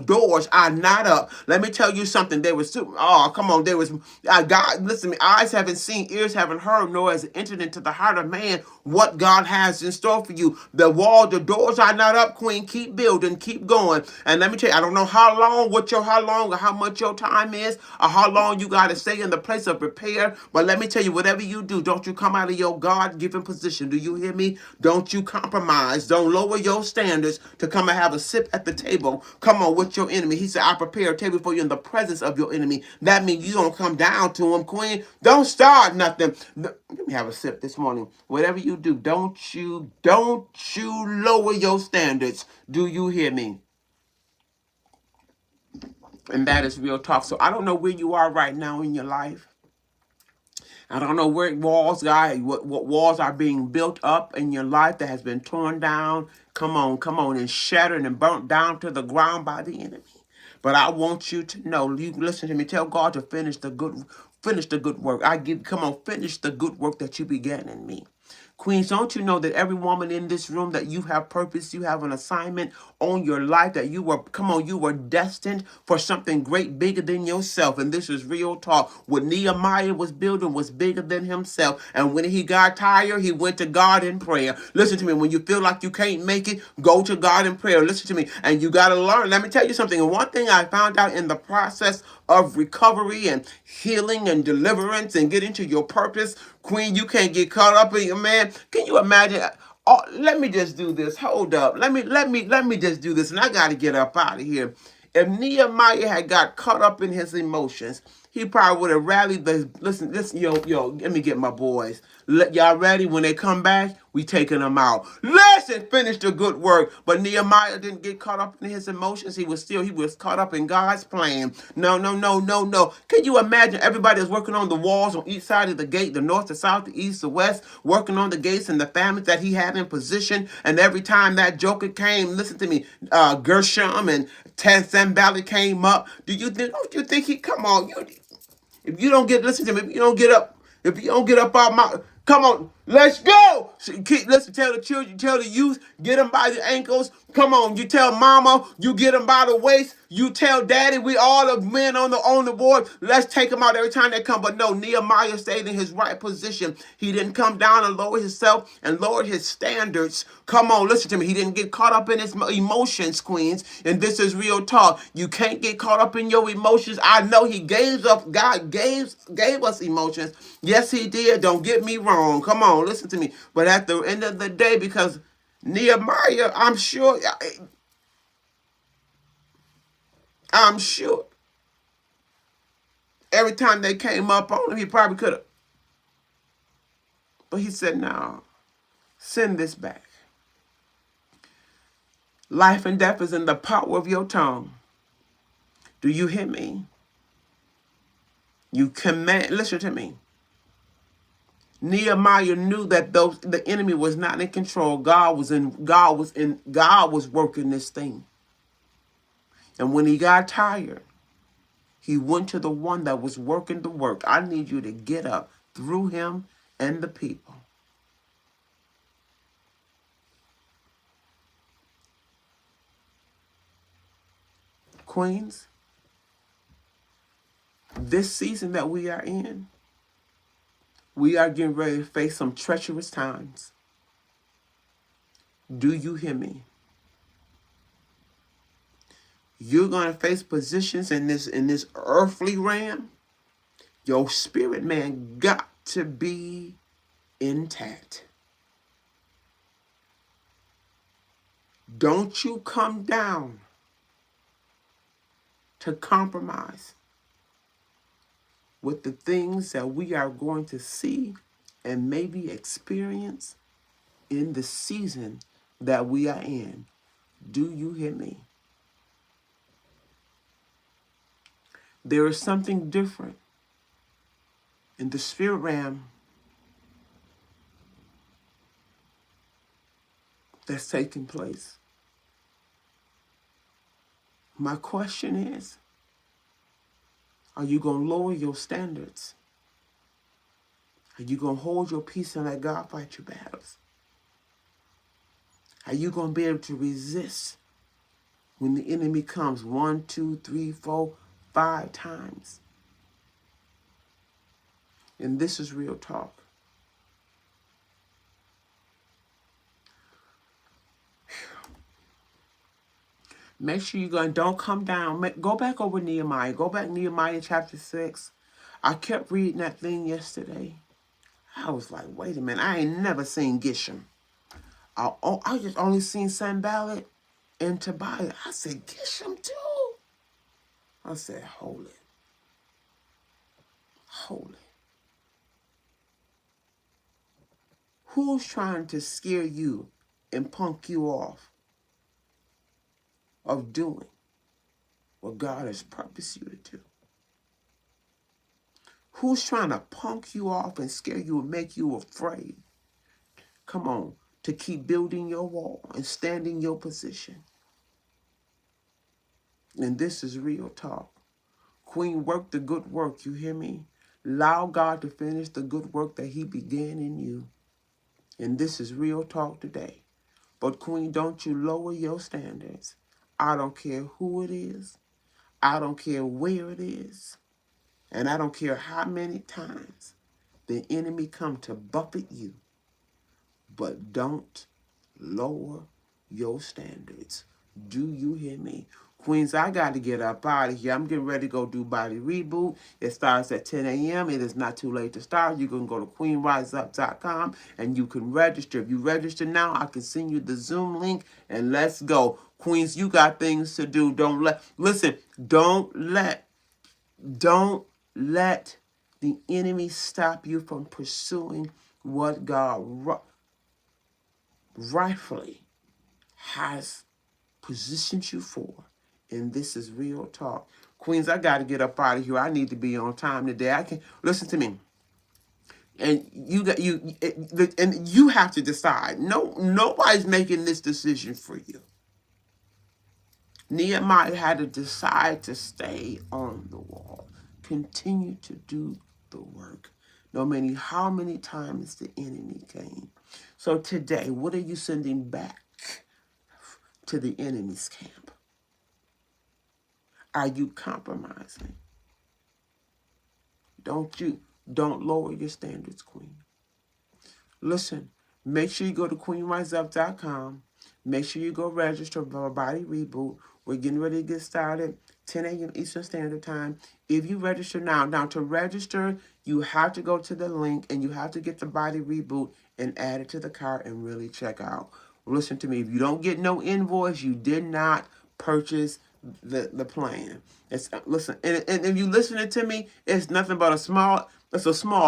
doors are not up. Let me tell you something. There was God. Listen to me. Eyes haven't seen, ears haven't heard, nor has it entered into the heart of man what God has in store for you. The doors are not up, Queen. Keep building, keep going. And let me tell you, I don't know how long or how much your time is, or how long you got to stay in the place of repair. But let me tell you, whatever you do, don't you come out of your God-given position. Do you hear me? Don't you compromise. Don't lower your standards to come and have a sip at the table. Come on, with your enemy. He said, I prepare a table for you in the presence of your enemy. That means you don't come down to him, Queen. Don't start nothing. Let me have a sip this morning. Whatever you do, don't you lower your standards. Do you hear me? And that is real talk. So I don't know where you are right now in your life. I don't know where what walls are being built up in your life that has been torn down. Come on, and shattered and burnt down to the ground by the enemy. But I want you to know, you listen to me, tell God to finish the good work. Finish the good work that you began in me. Queens, don't you know that every woman in this room, that you have purpose, you have an assignment on your life, that you were, come on, you were destined for something great, bigger than yourself. And this is real talk. What Nehemiah was building was bigger than himself. And when he got tired, he went to God in prayer. Listen to me. When you feel like you can't make it, go to God in prayer. Listen to me. And you got to learn. Let me tell you something. And one thing I found out in the process of recovery and healing and deliverance and getting to your purpose, Queen, you can't get caught up in your man. Can you imagine? Oh, let me just do this. Hold up. Let me just do this. And I got to get up out of here. If Nehemiah had got caught up in his emotions, he probably would have rallied the, listen, yo, let me get my boys. Y'all ready? When they come back, we taking them out. Listen, finish the good work. But Nehemiah didn't get caught up in his emotions. He was caught up in God's plan. No, no, no, no, no. Can you imagine everybody was working on the walls on each side of the gate, the north, the south, the east, the west, working on the gates and the families that he had in position. And every time that joker came, listen to me, Gershom and Sanballat came up. Don't you think he, come on, if you don't get, listen to me, if you don't get up out my, come on, let's go. Listen, tell the children, tell the youth, get them by the ankles. Come on, you tell mama, you get them by the waist. You tell daddy, we all the men on the board. Let's take them out every time they come. But no, Nehemiah stayed in his right position. He didn't come down and lower himself and lower his standards. Come on, listen to me. He didn't get caught up in his emotions, queens. And this is real talk. You can't get caught up in your emotions. I know he gave up. God gave us emotions. Yes, he did. Don't get me wrong. Come on, listen to me. But at the end of the day, because Nehemiah, I'm sure every time they came up on him, he probably could have. But he said, no, send this back. Life and death is in the power of your tongue. Do you hear me? You command, listen to me. Nehemiah knew that the enemy was not in control. God was working this thing. And when he got tired, he went to the one that was working the work. I need you to get up through him and the people. Queens, this season that we are in, we are getting ready to face some treacherous times. Do you hear me? You're going to face positions in this earthly realm. Your spirit man got to be intact. Don't you come down to compromise with the things that we are going to see and maybe experience in the season that we are in. Do you hear me? There is something different in the spirit realm that's taking place. My question is, are you going to lower your standards? Are you going to hold your peace and let God fight your battles? Are you going to be able to resist when the enemy comes 1, 2, 3, 4, 5 times? And this is real talk. Make sure don't come down. Go back over Nehemiah. Go back Nehemiah chapter 6. I kept reading that thing yesterday. I was like, wait a minute. I ain't never seen Geshem. I just only seen Sanballat and Tobiah. I said, Geshem too? I said, hold it. Hold it. Who's trying to scare you and punk you off of doing what God has purposed you to do? Who's trying to punk you off and scare you and make you afraid? Come on, to keep building your wall and stand in your position. And this is real talk. Queen, work the good work, you hear me? Allow God to finish the good work that he began in you. And this is real talk today. But Queen, don't you lower your standards. I don't care who it is. I don't care where it is. And I don't care how many times the enemy come to buffet you. But don't lower your standards. Do you hear me? Queens, I got to get up out of here. I'm getting ready to go do Body Reboot. It starts at 10 a.m. It is not too late to start. You can go to queenriseup.com and you can register. If you register now, I can send you the Zoom link and let's go. Queens, you got things to do. Don't let the enemy stop you from pursuing what God rightfully has positioned you for. And this is real talk. Queens, I got to get up out of here. I need to be on time today. I can listen to me. And you have to decide. Nobody's making this decision for you. Nehemiah had to decide to stay on the wall. Continue to do the work. No matter how many times the enemy came. So today, what are you sending back to the enemy's camp? Are you compromising? Don't lower your standards, Queen. Listen, make sure you go to queenriseup.com. Make sure you go register for Body Reboot. We're getting ready to get started. 10 a.m. Eastern Standard Time. If you register now to register, you have to go to the link and you have to get the Body Reboot and add it to the cart and really check out. Listen to me. If you don't get no invoice, you did not purchase the plan. Listen, and if you listening to me, it's nothing but a small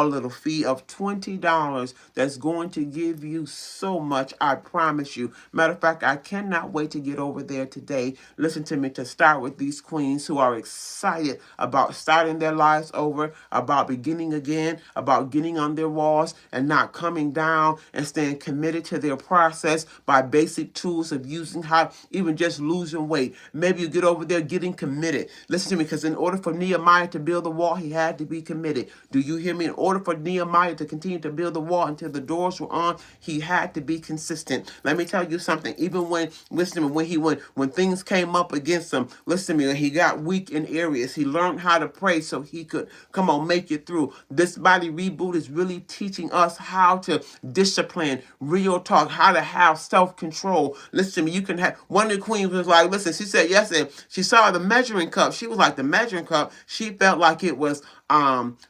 little fee of $20 that's going to give you so much, I promise you. Matter of fact, I cannot wait to get over there today. Listen to me, to start with these queens who are excited about starting their lives over, about beginning again, about getting on their walls and not coming down, and staying committed to their process by basic tools of using how, even just losing weight. Maybe you get over there getting committed. Listen to me, because in order for Nehemiah to build the wall, he had to be committed. Do you hear me? In order for Nehemiah to continue to build the wall until the doors were on, he had to be consistent. Let me tell you something. Even when, listen to me, when things came up against him, listen to me, when he got weak in areas, he learned how to pray so he could, make it through. This Body Reboot is really teaching us how to discipline, real talk, how to have self-control. Listen to me, you can have, one of the queens was like, listen, she said yesterday, she saw the measuring cup. She was like, the measuring cup, she felt like it was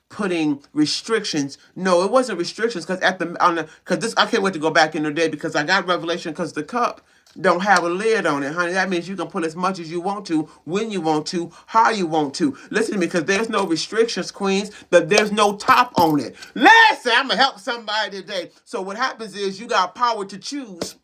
putting restrictions. No, it wasn't restrictions, because I can't wait to go back in the day, because I got revelation, because the cup don't have a lid on it, honey. That means you can put as much as you want to, when you want to, how you want to. Listen to me, because there's no restrictions, queens, but there's no top on it. Listen, I'm going to help somebody today. So what happens is you got power to choose.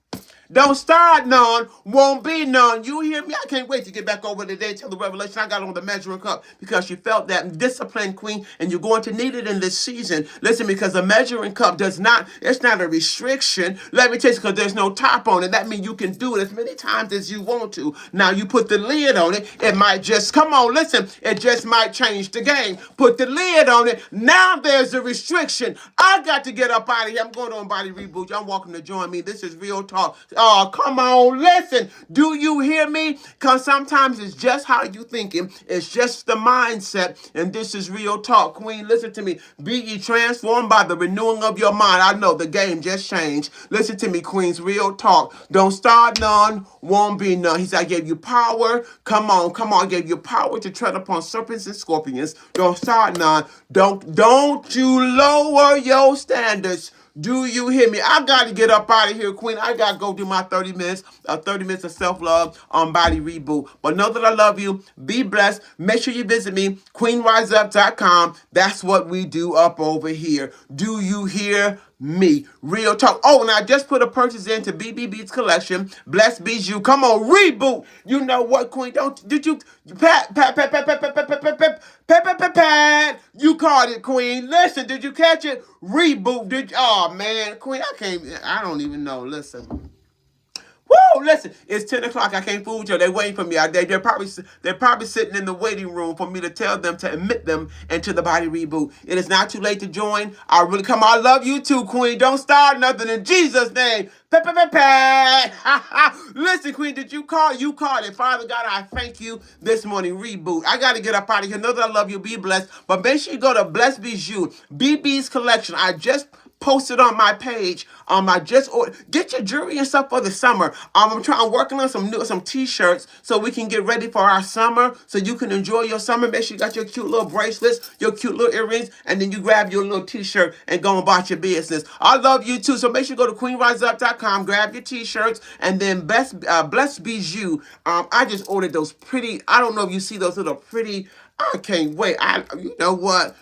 Don't start none, won't be none. You hear me? I can't wait to get back over today till the revelation I got on the measuring cup, because you felt that discipline, queen, and you're going to need it in this season. Listen, because the measuring cup it's not a restriction. Let me tell you, because there's no top on it. That means you can do it as many times as you want to. Now you put the lid on it, it might just, come on, listen, it just might change the game. Put the lid on it, now there's a restriction. I got to get up out of here. I'm going on Body Reboot. Y'all welcome to join me. This is real talk. Oh, come on, listen. Do you hear me? Because sometimes it's just how you thinking. It's just the mindset. And this is real talk. Queen, listen to me. Be ye transformed by the renewing of your mind. I know the game just changed. Listen to me, queens. Real talk. Don't start none, won't be none. He said, I gave you power. Come on. I gave you power to tread upon serpents and scorpions. Don't start none. Don't you lower your standards. Do you hear me? I got to get up out of here, queen. I got to go do my 30 minutes of self-love on Body Reboot. But know that I love you. Be blessed. Make sure you visit me, queenriseup.com. That's what we do up over here. Do you hear me? Real talk. Oh, and I just put a purchase into BB Beats collection. Blessed be you. Come on, Reboot. You know what, queen? Did you pat? You caught it, queen. Listen, did you catch it? Reboot. Oh man, queen, I don't even know. Listen. Woo! Woo! Listen, it's 10 o'clock. I can't fool with you. They're waiting for me. They're probably sitting in the waiting room for me to tell them to admit them into the Body Reboot. It is not too late to join. I really come. I love you too, Queen. Don't start nothing in Jesus' name. Listen, Queen, did you call? You called it. Father God, I thank you this morning. Reboot. I got to get up out of here. Know that I love you. Be blessed. But make sure you go to Blessed Bijou, BB's collection. I just posted on my page. I just ordered. Get your jewelry and stuff for the summer. I'm working on some t-shirts so we can get ready for our summer, so you can enjoy your summer. Make sure you got your cute little bracelets, your cute little earrings, and then you grab your little t-shirt and go about your business. I love you too. So make sure you go to queenriseup.com, grab your t-shirts, and then Blessed Bijou. I just ordered those pretty. I don't know if you see those little pretty. I can't wait. You know what?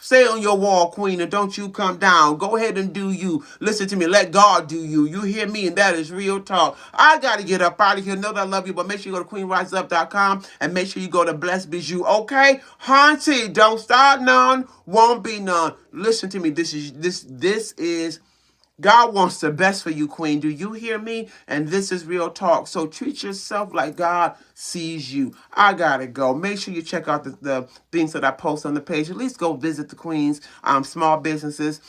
Stay on your wall, Queen, and don't you come down. Go ahead and do you. Listen to me. Let God do you. You hear me, and that is real talk. I got to get up out of here. Know that I love you, but make sure you go to queenriseup.com and make sure you go to Blessed Bijou. Okay? Haunty, don't start none. Won't be none. Listen to me. This is God wants the best for you, Queen. Do you hear me? And this is real talk. So treat yourself like God sees you. I gotta go. Make sure you check out the things that I post on the page. At least go visit the Queen's small businesses.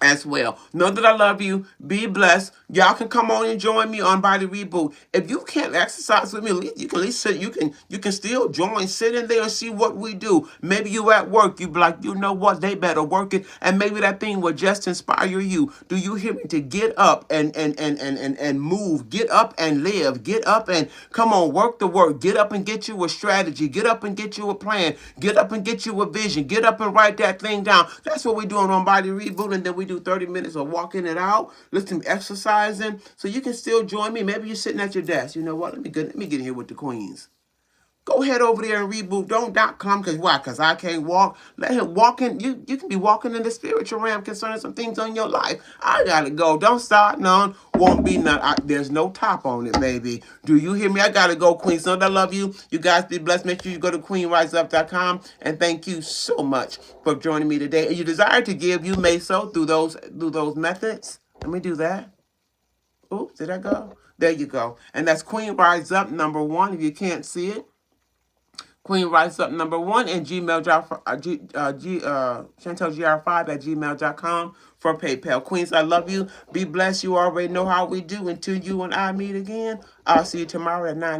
As well. Know that I love you. Be blessed. Y'all can come on and join me on Body Reboot. If you can't exercise with me, you can at least sit. You can still join. Sit in there and see what we do. Maybe you at work. You be like, you know what? They better work it. And maybe that thing will just inspire you. Do you hear me? To get up and move. Get up and live. Get up and come on. Work the work. Get up and get you a strategy. Get up and get you a plan. Get up and get you a vision. Get up and write that thing down. That's what we're doing on Body Reboot, and then we do 30 minutes of walking it out, listen, exercising, so you can still join me. Maybe you're sitting at your desk. You know what? Let me get in here with the Queens. Go ahead over there and reboot. Don't come, because why? Because I can't walk. Let him walk in. You can be walking in the spiritual realm concerning some things on your life. I gotta go. Don't start none. Won't be none. There's no top on it, baby. Do you hear me? I gotta go, Queen. So I love you. You guys be blessed. Make sure you go to queenriseup.com, and thank you so much for joining me today. And you desire to give, you may so through those methods. Let me do that. Oops, did I go? There you go. And that's Queen Rise Up #1. If you can't see it, Queen Rise Up #1 and ChantelGR5 @gmail.com for PayPal. Queens, I love you. Be blessed. You already know how we do. Until you and I meet again, I'll see you tomorrow at 9.